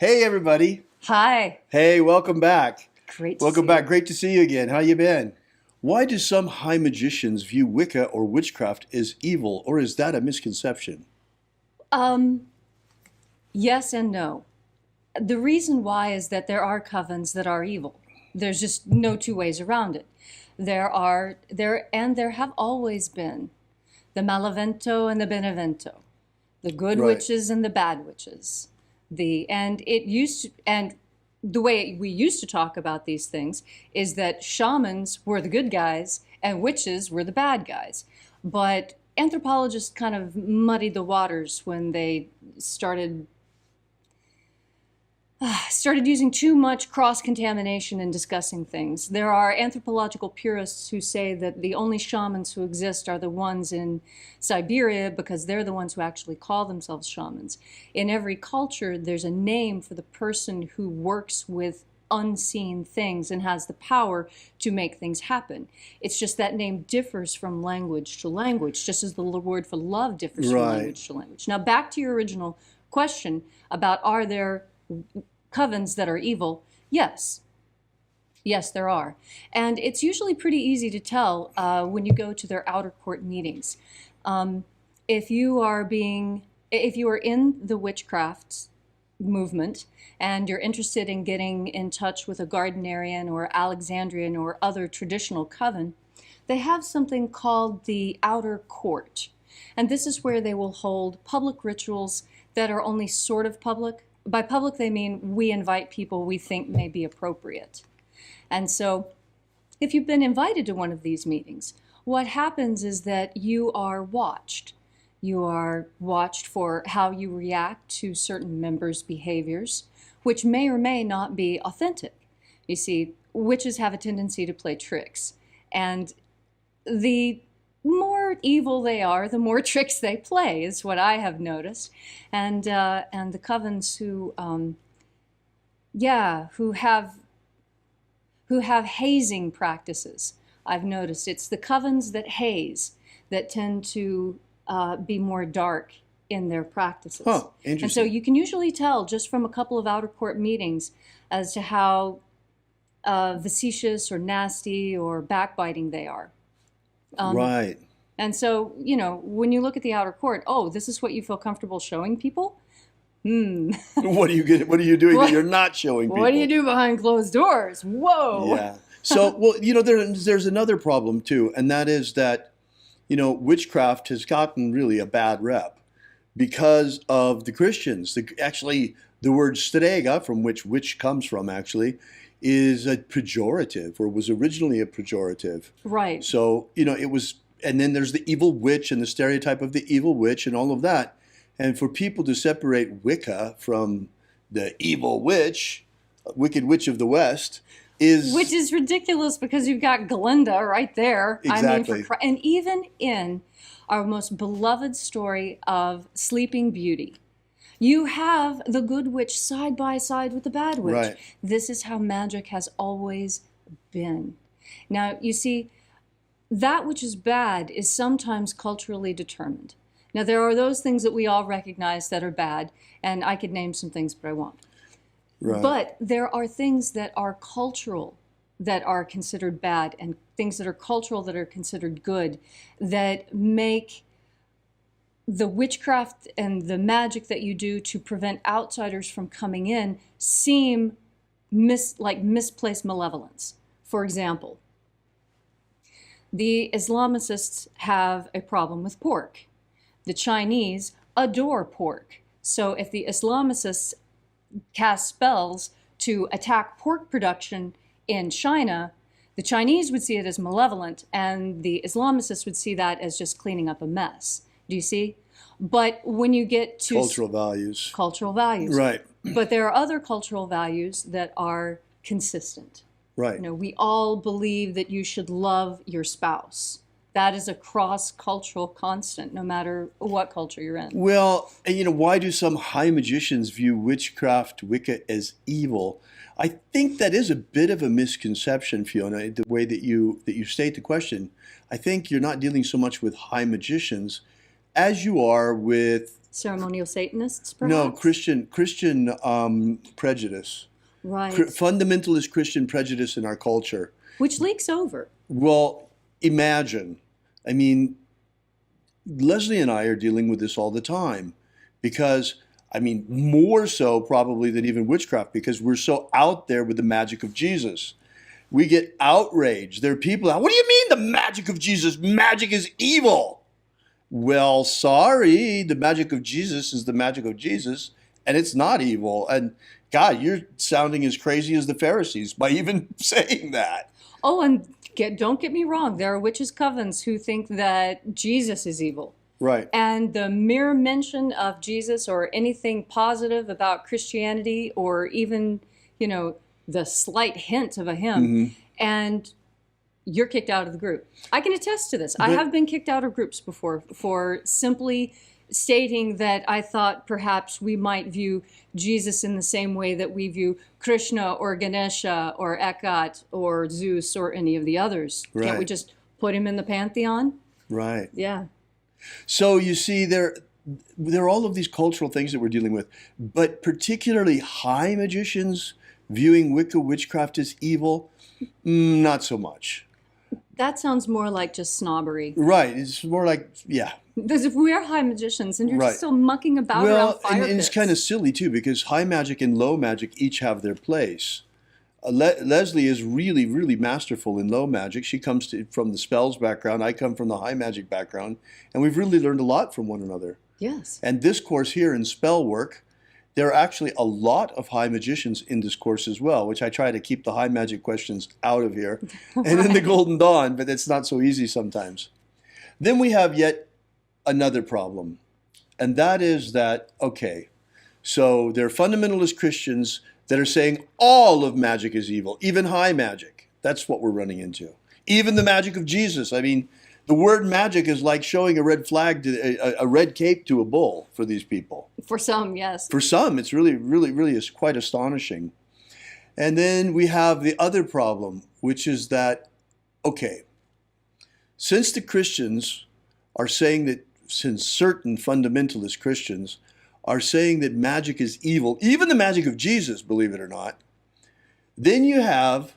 Hey, everybody. Hi. Hey, welcome back. Welcome back. Great to see you again. How you been? Why do some high magicians view Wicca or witchcraft as evil, or is that a misconception? Um, yes and no. The reason why is that there are covens that are evil. There's just no two ways around it. There have always been the Malavento and the Benevento, the good Right. witches and the bad witches. And the way we used to talk about these things is that shamans were the good guys and witches were the bad guys. But anthropologists kind of muddied the waters when they started using too much cross-contamination in discussing things. There are anthropological purists who say that the only shamans who exist are the ones in Siberia because they're the ones who actually call themselves shamans. In every culture, there's a name for the person who works with unseen things and has the power to make things happen. It's just that name differs from language to language, just as the word for love differs from Right. language to language. Now, back to your original question about are there covens that are evil? Yes. Yes, there are. And it's usually pretty easy to tell when you go to their outer court meetings. If you are in the witchcraft movement and you're interested in getting in touch with a Gardnerian or Alexandrian or other traditional coven, they have something called the outer court. And this is where they will hold public rituals that are only sort of public. By public, they mean we invite people we think may be appropriate. And so if you've been invited to one of these meetings, what happens is that you are watched. You are watched for how you react to certain members' behaviors, which may or may not be authentic. You see, witches have a tendency to play tricks. And the more evil they are, the more tricks they play, is what I have noticed. And the covens who have hazing practices, I've noticed. It's the covens that haze that tend to be more dark in their practices. Huh, interesting. And so you can usually tell just from a couple of outer court meetings as to how facetious or nasty or backbiting they are. Right. And so, when you look at the outer court, oh, this is what you feel comfortable showing people? What are you doing that you're not showing people? What do you do behind closed doors? Whoa. Yeah. So, well, there's another problem too, and that is that, witchcraft has gotten really a bad rep because of the Christians. Actually, the word strega, from which witch comes from, actually, is a pejorative, or was originally a pejorative. Right. So, it was, and then there's the evil witch and the stereotype of the evil witch and all of that. And for people to separate Wicca from the evil witch, Wicked Witch of the West, Which is ridiculous because you've got Glinda right there. Exactly. And even in our most beloved story of Sleeping Beauty, you have the good witch side by side with the bad witch. Right. This is how magic has always been. Now, you see, that which is bad is sometimes culturally determined. Now, there are those things that we all recognize that are bad, and I could name some things, but I won't. Right. But there are things that are cultural that are considered bad, and things that are cultural that are considered good, that make the witchcraft and the magic that you do to prevent outsiders from coming in seem like misplaced malevolence. For example, the Islamicists have a problem with pork. The Chinese adore pork. So if the Islamicists cast spells to attack pork production in China, the Chinese would see it as malevolent, and the Islamicists would see that as just cleaning up a mess. Do you see? But when you get to cultural values. Right. But there are other cultural values that are consistent. Right. We all believe that you should love your spouse. That is a cross-cultural constant, no matter what culture you're in. Well, why do some high magicians view witchcraft, Wicca, as evil? I think that is a bit of a misconception, Fiona, the way that you state the question. I think you're not dealing so much with high magicians as you are with Ceremonial Satanists, perhaps? No, Christian prejudice. Right. Fundamentalist Christian prejudice in our culture. Which leaks over. Well, imagine. I mean, Leslie and I are dealing with this all the time because, I mean, more so probably than even witchcraft, because we're so out there with the magic of Jesus. We get outraged. There are people out, what do you mean the magic of Jesus? Magic is evil. Well, sorry, the magic of Jesus is the magic of Jesus, and it's not evil. And God, you're sounding as crazy as the Pharisees by even saying that. Oh, and don't get me wrong. There are witches' covens who think that Jesus is evil. Right. And the mere mention of Jesus or anything positive about Christianity, or even, the slight hint of a hymn, and you're kicked out of the group. I can attest to this. I have been kicked out of groups before for simply stating that I thought perhaps we might view Jesus in the same way that we view Krishna or Ganesha or Ekat or Zeus or any of the others. Right. Can't we just put him in the pantheon? Right. Yeah. So you see, there are all of these cultural things that we're dealing with, but particularly high magicians viewing Wicca witchcraft as evil, not so much. That sounds more like just snobbery. Right. It's more like, yeah. Because if we are high magicians and you're Right. just still mucking about around fire and it's pits. kind of silly too, because high magic and low magic each have their place. Leslie is really, really masterful in low magic. She comes from the spells background. I come from the high magic background. And we've really learned a lot from one another. Yes. And this course here in Spellwork, there are actually a lot of high magicians in this course as well, which I try to keep the high magic questions out of here and in the Golden Dawn, but it's not so easy sometimes. Then we have yet another problem, and that is that, okay, so there are fundamentalist Christians that are saying all of magic is evil, even high magic. That's what we're running into. Even the magic of Jesus. I mean, the word magic is like showing a red flag, a red cape to a bull for these people. For some, yes. For some, it's really, really, really is quite astonishing. And then we have the other problem, which is that, okay, since the Christians are saying that, since certain fundamentalist Christians are saying that magic is evil, even the magic of Jesus, believe it or not, then you have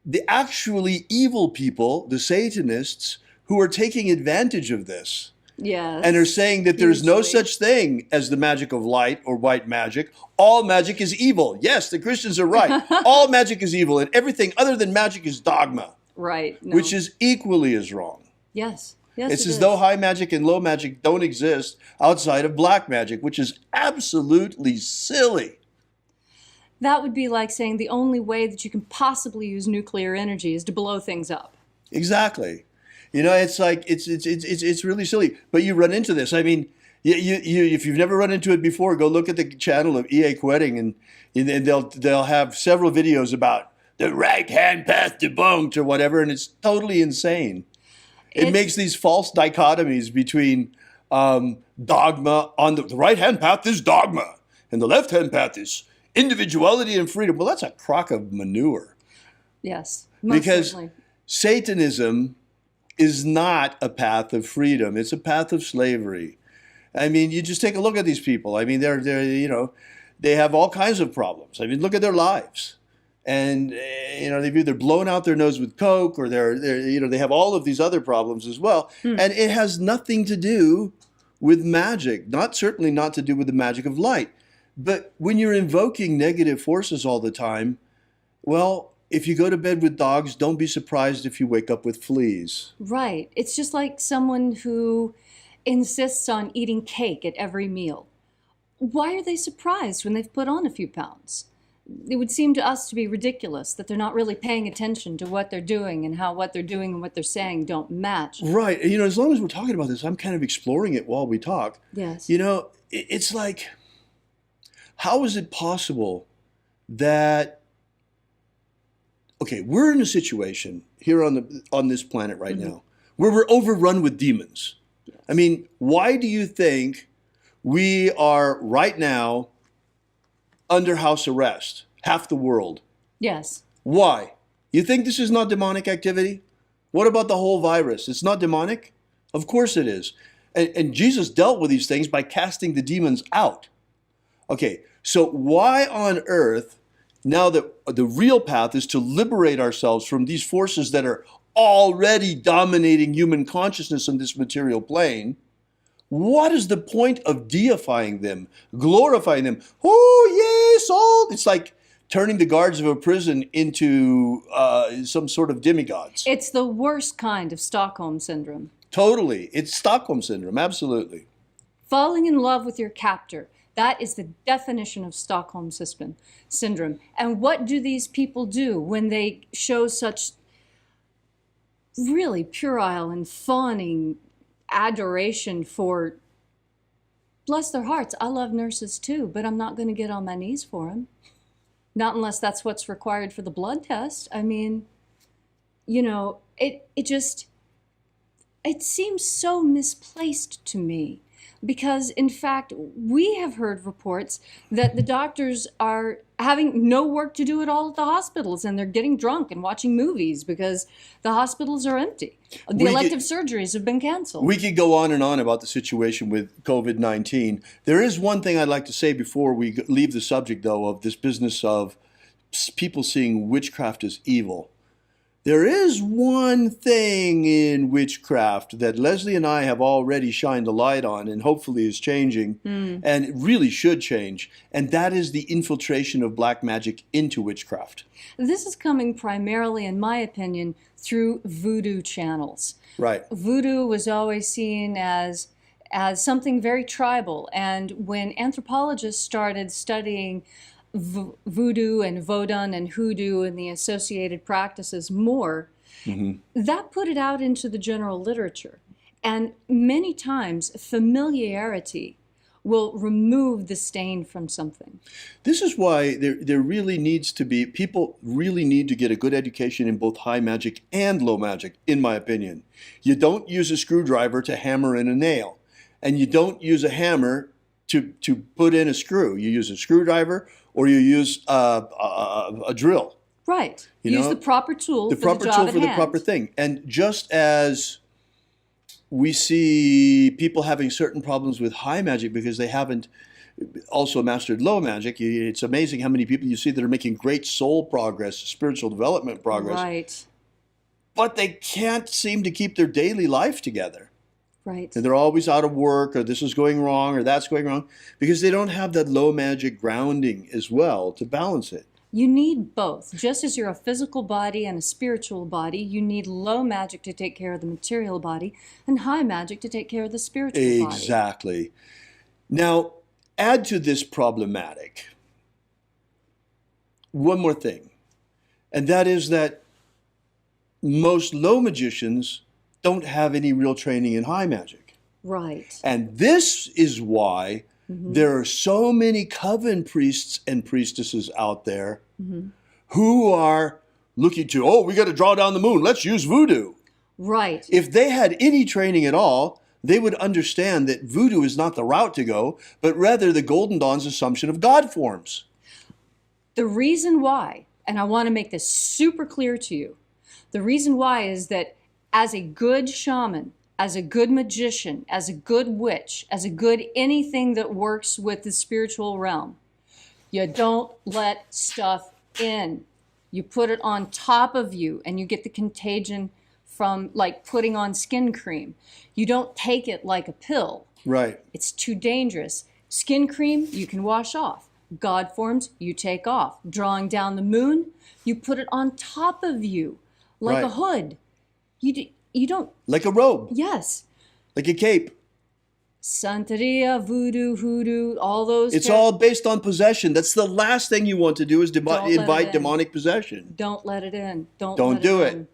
the actually evil people, the Satanists, who are taking advantage of this. Yes. And are saying that there's no Hugely. such thing as the magic of light or white magic. All magic is evil. Yes, the Christians are right. All magic is evil, and everything other than magic is dogma, Right. No. which is equally as wrong. Yes. Yes. It's it as is. though high magic and low magic don't exist outside of black magic, which is absolutely silly. That would be like saying the only way that you can possibly use nuclear energy is to blow things up. Exactly. It's like it's really silly. But you run into this. I mean, you if you've never run into it before, go look at the channel of E.A. Quetting, and they'll have several videos about the right hand path debunked or whatever, and it's totally insane. It makes these false dichotomies between dogma. On the right hand path is dogma, and the left hand path is individuality and freedom. Well, that's a crock of manure. Yes. Most Because certainly. Satanism is not a path of freedom. It's a path of slavery. I mean, you just take a look at these people. I mean, they're they have all kinds of problems. I mean, look at their lives. And, they've either blown out their nose with coke, or they have all of these other problems as well. And it has nothing to do with magic, certainly not to do with the magic of light. But when you're invoking negative forces all the time, well, if you go to bed with dogs, don't be surprised if you wake up with fleas. Right. It's just like someone who insists on eating cake at every meal. Why are they surprised when they've put on a few pounds? It would seem to us to be ridiculous that they're not really paying attention to what they're doing and how what they're doing and what they're saying don't match. Right. As long as we're talking about this, I'm kind of exploring it while we talk. Yes. It's like, how is it possible that, okay, we're in a situation here on this planet right now where we're overrun with demons. Yes. I mean, why do you think we are right now under house arrest, half the world? Yes. Why? You think this is not demonic activity? What about the whole virus? It's not demonic? Of course it is. And Jesus dealt with these things by casting the demons out. Okay, so why on earth, now that the real path is to liberate ourselves from these forces that are already dominating human consciousness on this material plane, what is the point of deifying them, glorifying them? Oh, yes, all. It's like turning the guards of a prison into some sort of demigods. It's the worst kind of Stockholm Syndrome. Totally. It's Stockholm Syndrome, absolutely. Falling in love with your captor. That is the definition of Stockholm Syndrome. And what do these people do when they show such really puerile and fawning adoration for, bless their hearts, I love nurses too, but I'm not going to get on my knees for them. Not unless that's what's required for the blood test. I mean, you know, it seems so misplaced to me because, in fact, we have heard reports that the doctors are having no work to do at all at the hospitals, and they're getting drunk and watching movies because the hospitals are empty. The elective surgeries have been canceled. We could go on and on about the situation with COVID-19. There is one thing I'd like to say before we leave the subject, though, of this business of people seeing witchcraft as evil. There is one thing in witchcraft that Leslie and I have already shined a light on and hopefully is changing, and it really should change, and that is the infiltration of black magic into witchcraft. This is coming primarily, in my opinion, through voodoo channels. Right. Voodoo was always seen as something very tribal, and when anthropologists started studying voodoo and vodun and hoodoo and the associated practices more, that put it out into the general literature. And many times familiarity will remove the stain from something. This is why there really needs to be, people really need to get a good education in both high magic and low magic, in my opinion. You don't use a screwdriver to hammer in a nail, and you don't use a hammer to put in a screw. You use a screwdriver or you use a drill. Right. You Use know, the proper tool the for proper the job tool at for the hand. proper thing. And just as we see people having certain problems with high magic because they haven't also mastered low magic, it's amazing how many people you see that are making great soul progress, spiritual development progress, Right. but they can't seem to keep their daily life together. Right. And they're always out of work, or this is going wrong, or that's going wrong, because they don't have that low magic grounding as well to balance it. You need both. Just as you're a physical body and a spiritual body, you need low magic to take care of the material body and high magic to take care of the spiritual body. Exactly. Now, add to this problematic one more thing, and that is that most low magicians don't have any real training in high magic. Right. And this is why there are so many coven priests and priestesses out there who are looking to, we got to draw down the moon, let's use voodoo. Right. If they had any training at all, they would understand that voodoo is not the route to go, but rather the Golden Dawn's assumption of God forms. The reason why, and I want to make this super clear to you, the reason why is that as a good shaman, as a good magician, as a good witch, as a good anything that works with the spiritual realm, you don't let stuff in. You put it on top of you and you get the contagion from like putting on skin cream. You don't take it like a pill. Right. It's too dangerous. Skin cream, you can wash off. God forms, you take off. Drawing down the moon, you put it on top of you like Right. a hood. You don't. Like a robe, Yes. like a cape. Santeria, voodoo, hoodoo, all those. It's all based on possession. That's the last thing you want to do is Don't let it invite in. demonic possession. Don't let it in. Don't Don't let do in.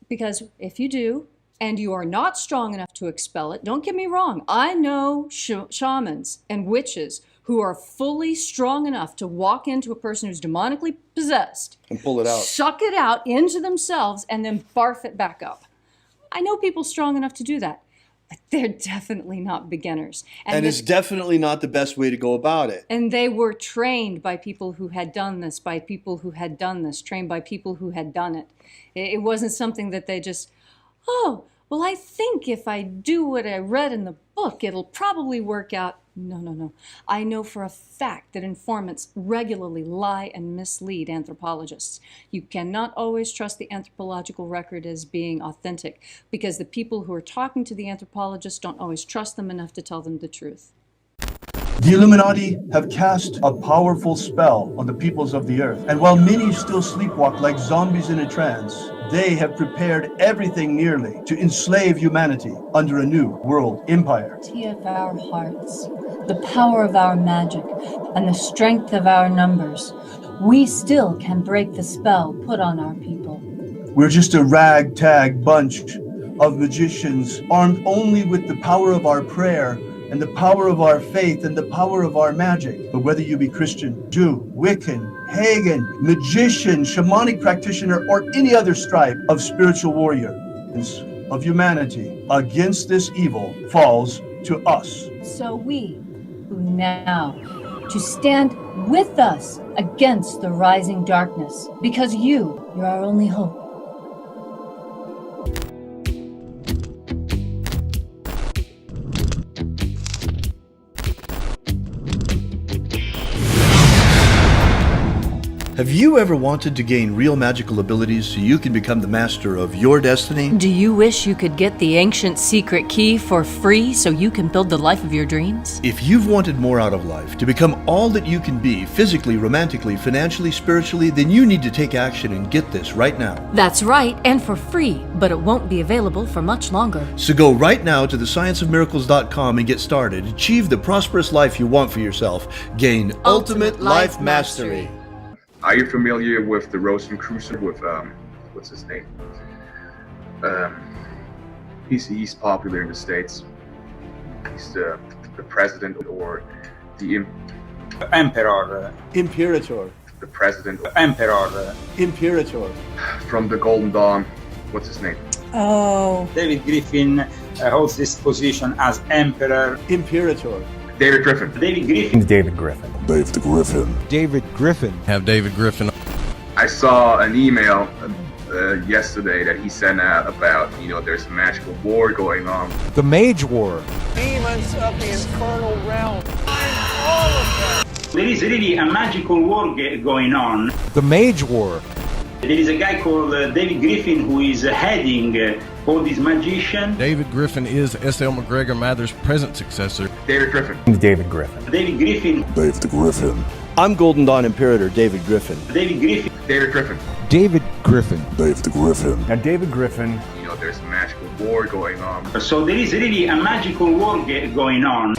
Because if you do, and you are not strong enough to expel it, don't get me wrong. I know shamans and witches who are fully strong enough to walk into a person who's demonically possessed, And pull it out. suck it out into themselves, and then barf it back up. I know people strong enough to do that, but they're definitely not beginners. And it's definitely not the best way to go about it. And they were trained by people who had done this, trained by people who had done it. It wasn't something that they just, well, I think if I do what I read in the book, it'll probably work out. No, no, no. I know for a fact that informants regularly lie and mislead anthropologists. You cannot always trust the anthropological record as being authentic, because the people who are talking to the anthropologists don't always trust them enough to tell them the truth. The Illuminati have cast a powerful spell on the peoples of the earth, and while many still sleepwalk like zombies in a trance, they have prepared everything nearly to enslave humanity under a new world empire. The of our hearts, the power of our magic, and the strength of our numbers, we still can break the spell put on our people. We're just a ragtag bunch of magicians armed only with the power of our prayer and the power of our faith and the power of our magic. But whether you be Christian, Jew, Wiccan, pagan, magician, shamanic practitioner, or any other stripe of spiritual warrior of humanity, against this evil falls to us. So we, who now, to stand with us against the rising darkness, because you're our only hope. Have you ever wanted to gain real magical abilities so you can become the master of your destiny? Do you wish you could get the ancient secret key for free so you can build the life of your dreams? If you've wanted more out of life, to become all that you can be, physically, romantically, financially, spiritually, then you need to take action and get this right now. That's right, and for free, but it won't be available for much longer. So go right now to thescienceofmiracles.com and get started. Achieve the prosperous life you want for yourself. Gain ultimate life mastery. Are you familiar with the Rosicrucian with what's his name? He's popular in the States. He's the president or the Emperor. Imperator. The president. Emperor. Imperator. From the Golden Dawn. What's his name? Oh. David Griffin holds this position as Emperor. Imperator. David Griffin. David Griffin. David Griffin. David Griffin. David Griffin. Have David Griffin. I saw an email yesterday that he sent out about, there's a magical war going on. The Mage War. Demons of the infernal realm. I'm all of them. There is really a magical war going on. The Mage War. There is a guy called David Griffin who is heading all these magicians. David Griffin is S.L. McGregor Mather's present successor. David Griffin. David Griffin. David Griffin. David Griffin. I'm Golden Dawn Imperator David Griffin. David Griffin. David Griffin. David Griffin. David Griffin. Now David Griffin. There's a magical war going on. So there is really a magical war going on.